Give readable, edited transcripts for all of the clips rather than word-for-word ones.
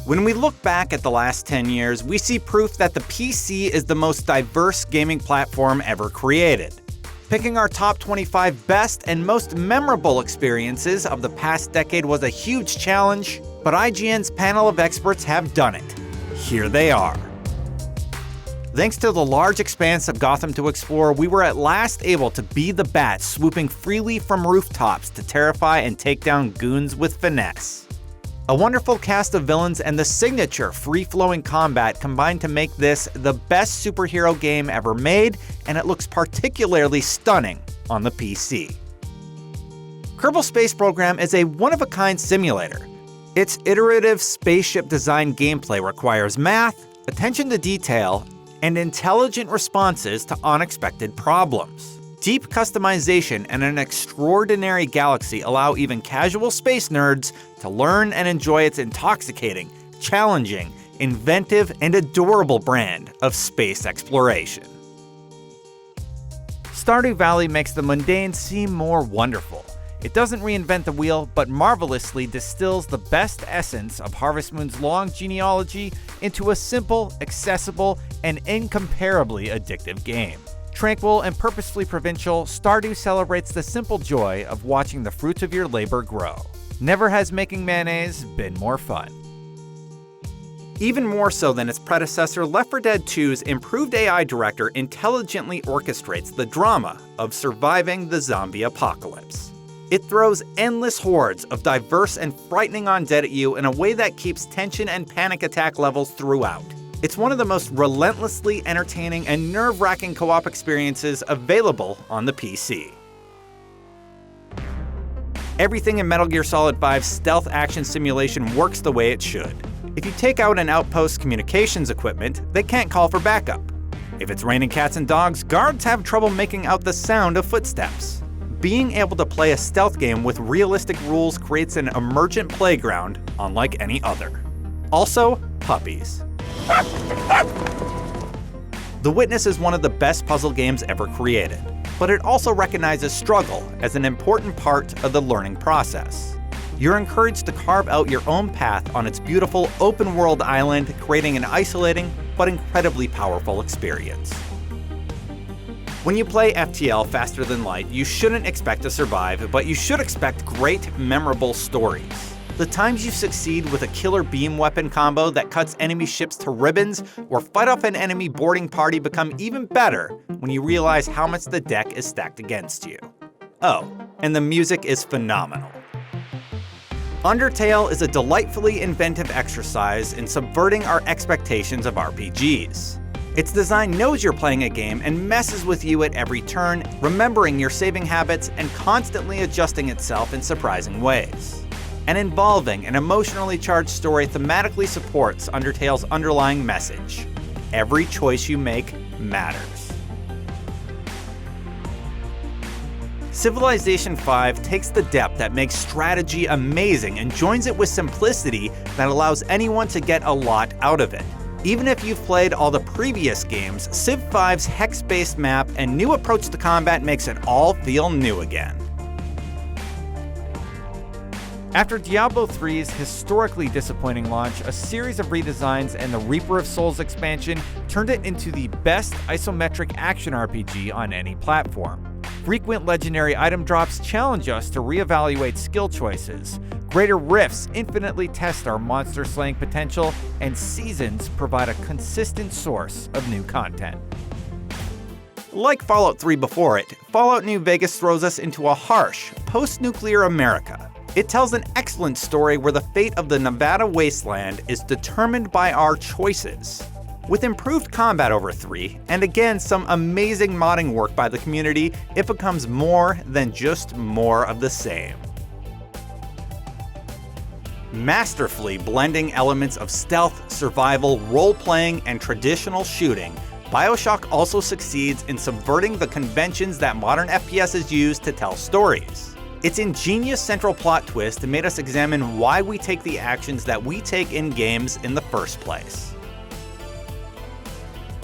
When we look back at the last 10 years, we see proof that the PC is the most diverse gaming platform ever created. Picking our top 25 best and most memorable experiences of the past decade was a huge challenge, but IGN's panel of experts have done it. Here they are. Thanks to the large expanse of Gotham to explore, we were at last able to be the Bat swooping freely from rooftops to terrify and take down goons with finesse. A wonderful cast of villains and the signature free-flowing combat combined to make this the best superhero game ever made, and it looks particularly stunning on the PC. Kerbal Space Program is a one-of-a-kind simulator. Its iterative spaceship design gameplay requires math, attention to detail, and intelligent responses to unexpected problems. Deep customization and an extraordinary galaxy allow even casual space nerds to learn and enjoy its intoxicating, challenging, inventive, and adorable brand of space exploration. Stardew Valley makes the mundane seem more wonderful. It doesn't reinvent the wheel, but marvelously distills the best essence of Harvest Moon's long genealogy into a simple, accessible, and incomparably addictive game. Tranquil and purposefully provincial, Stardew celebrates the simple joy of watching the fruits of your labor grow. Never has making mayonnaise been more fun. Even more so than its predecessor, Left 4 Dead 2's improved AI director intelligently orchestrates the drama of surviving the zombie apocalypse. It throws endless hordes of diverse and frightening undead at you in a way that keeps tension and panic attack levels throughout. It's one of the most relentlessly entertaining and nerve-wracking co-op experiences available on the PC. Everything in Metal Gear Solid 5's stealth action simulation works the way it should. If you take out an outpost's communications equipment, they can't call for backup. If it's raining cats and dogs, guards have trouble making out the sound of footsteps. Being able to play a stealth game with realistic rules creates an emergent playground unlike any other. Also, puppies. The Witness is one of the best puzzle games ever created, but it also recognizes struggle as an important part of the learning process. You're encouraged to carve out your own path on its beautiful open-world island, creating an isolating but incredibly powerful experience. When you play FTL Faster Than Light, you shouldn't expect to survive, but you should expect great, memorable stories. The times you succeed with a killer beam weapon combo that cuts enemy ships to ribbons, or fight off an enemy boarding party become even better when you realize how much the deck is stacked against you. Oh, and the music is phenomenal. Undertale is a delightfully inventive exercise in subverting our expectations of RPGs. Its design knows you're playing a game and messes with you at every turn, remembering your saving habits and constantly adjusting itself in surprising ways. An involving and emotionally charged story thematically supports Undertale's underlying message: every choice you make matters. Civilization V takes the depth that makes strategy amazing and joins it with simplicity that allows anyone to get a lot out of it. Even if you've played all the previous games, Civ 5's hex-based map and new approach to combat makes it all feel new again. After Diablo 3's historically disappointing launch, a series of redesigns and the Reaper of Souls expansion turned it into the best isometric action RPG on any platform. Frequent legendary item drops challenge us to reevaluate skill choices. Greater rifts infinitely test our monster slaying potential, and seasons provide a consistent source of new content. Like Fallout 3 before it, Fallout New Vegas throws us into a harsh, post-nuclear America. It tells an excellent story where the fate of the Nevada wasteland is determined by our choices. With improved combat over 3, and again some amazing modding work by the community, it becomes more than just more of the same. Masterfully blending elements of stealth, survival, role-playing, and traditional shooting, BioShock also succeeds in subverting the conventions that modern FPSs use to tell stories. Its ingenious central plot twist made us examine why we take the actions that we take in games in the first place.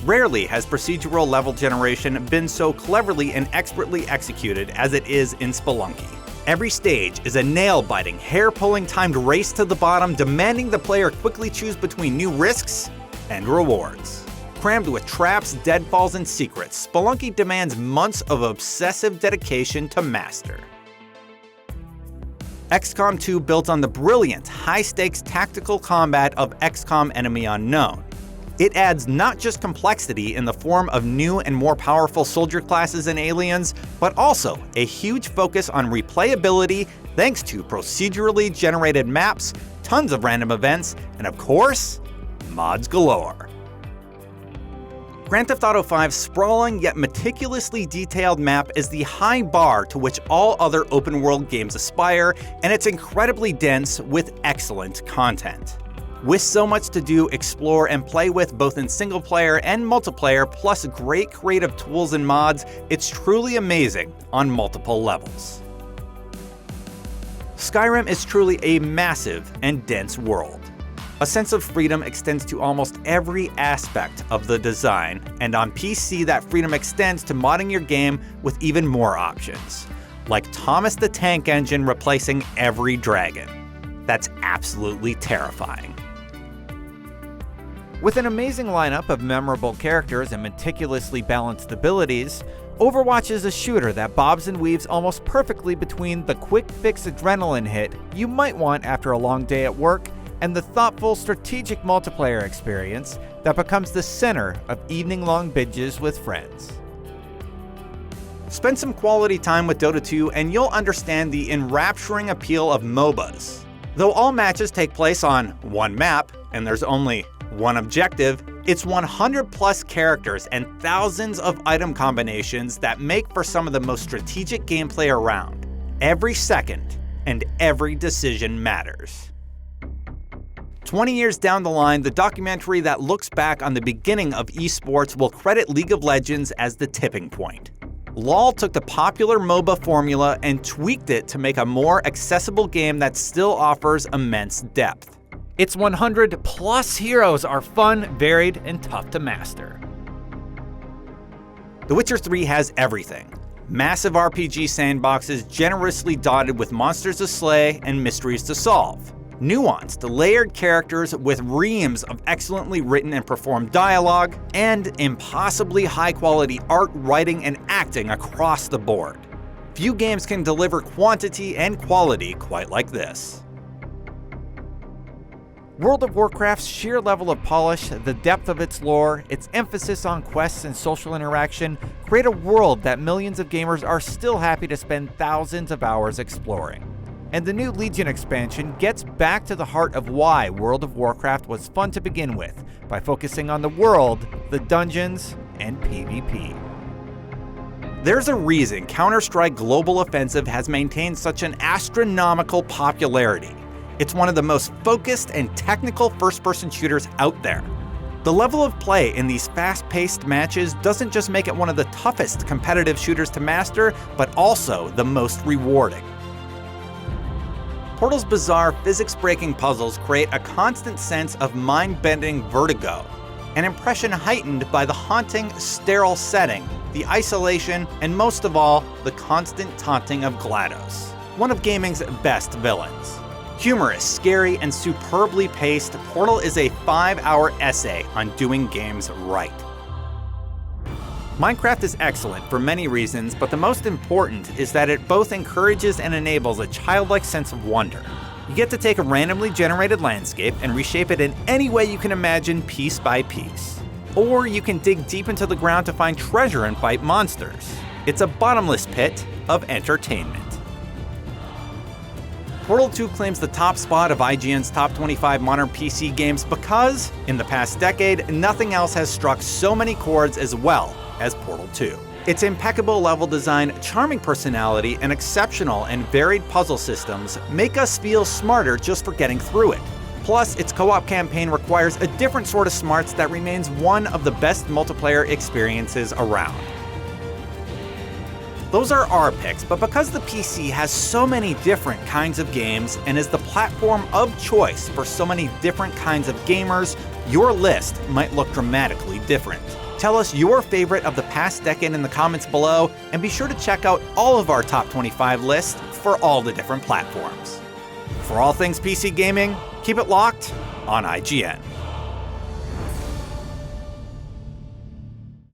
Rarely has procedural level generation been so cleverly and expertly executed as it is in Spelunky. Every stage is a nail-biting, hair-pulling timed race to the bottom, demanding the player quickly choose between new risks and rewards. Crammed with traps, deadfalls, and secrets, Spelunky demands months of obsessive dedication to master. XCOM 2 builds on the brilliant, high-stakes tactical combat of XCOM Enemy Unknown. It adds not just complexity in the form of new and more powerful soldier classes and aliens, but also a huge focus on replayability thanks to procedurally generated maps, tons of random events, and of course, mods galore. Grand Theft Auto V's sprawling yet meticulously detailed map is the high bar to which all other open-world games aspire, and it's incredibly dense with excellent content. With so much to do, explore, and play with both in single-player and multiplayer, plus great creative tools and mods, it's truly amazing on multiple levels. Skyrim is truly a massive and dense world. A sense of freedom extends to almost every aspect of the design, and on PC that freedom extends to modding your game with even more options, like Thomas the Tank Engine replacing every dragon. That's absolutely terrifying. With an amazing lineup of memorable characters and meticulously balanced abilities, Overwatch is a shooter that bobs and weaves almost perfectly between the quick-fix adrenaline hit you might want after a long day at work and the thoughtful, strategic multiplayer experience that becomes the center of evening-long binges with friends. Spend some quality time with Dota 2 and you'll understand the enrapturing appeal of MOBAs. Though all matches take place on one map, and there's only one objective, it's 100 plus characters and thousands of item combinations that make for some of the most strategic gameplay around. Every second and every decision matters. 20 years down the line, the documentary that looks back on the beginning of esports will credit League of Legends as the tipping point. LoL took the popular MOBA formula and tweaked it to make a more accessible game that still offers immense depth. Its 100 plus heroes are fun, varied, and tough to master. The Witcher 3 has everything. Massive RPG sandboxes generously dotted with monsters to slay and mysteries to solve. Nuanced, layered characters with reams of excellently written and performed dialogue, and impossibly high-quality art, writing, and acting across the board. Few games can deliver quantity and quality quite like this. World of Warcraft's sheer level of polish, the depth of its lore, its emphasis on quests and social interaction create a world that millions of gamers are still happy to spend thousands of hours exploring. And the new Legion expansion gets back to the heart of why World of Warcraft was fun to begin with, by focusing on the world, the dungeons, and PvP. There's a reason Counter-Strike Global Offensive has maintained such an astronomical popularity. It's one of the most focused and technical first-person shooters out there. The level of play in these fast-paced matches doesn't just make it one of the toughest competitive shooters to master, but also the most rewarding. Portal's bizarre, physics-breaking puzzles create a constant sense of mind-bending vertigo, an impression heightened by the haunting, sterile setting, the isolation, and most of all, the constant taunting of GLaDOS, one of gaming's best villains. Humorous, scary, and superbly paced, Portal is a 5-hour essay on doing games right. Minecraft is excellent for many reasons, but the most important is that it both encourages and enables a childlike sense of wonder. You get to take a randomly generated landscape and reshape it in any way you can imagine, piece by piece. Or you can dig deep into the ground to find treasure and fight monsters. It's a bottomless pit of entertainment. Portal 2 claims the top spot of IGN's top 25 modern PC games because, in the past decade, nothing else has struck so many chords as well as Portal 2. Its impeccable level design, charming personality, and exceptional and varied puzzle systems make us feel smarter just for getting through it. Plus, its co-op campaign requires a different sort of smarts that remains one of the best multiplayer experiences around. Those are our picks, but because the PC has so many different kinds of games and is the platform of choice for so many different kinds of gamers, your list might look dramatically different. Tell us your favorite of the past decade in the comments below, and be sure to check out all of our top 25 lists for all the different platforms. For all things PC gaming, keep it locked on IGN.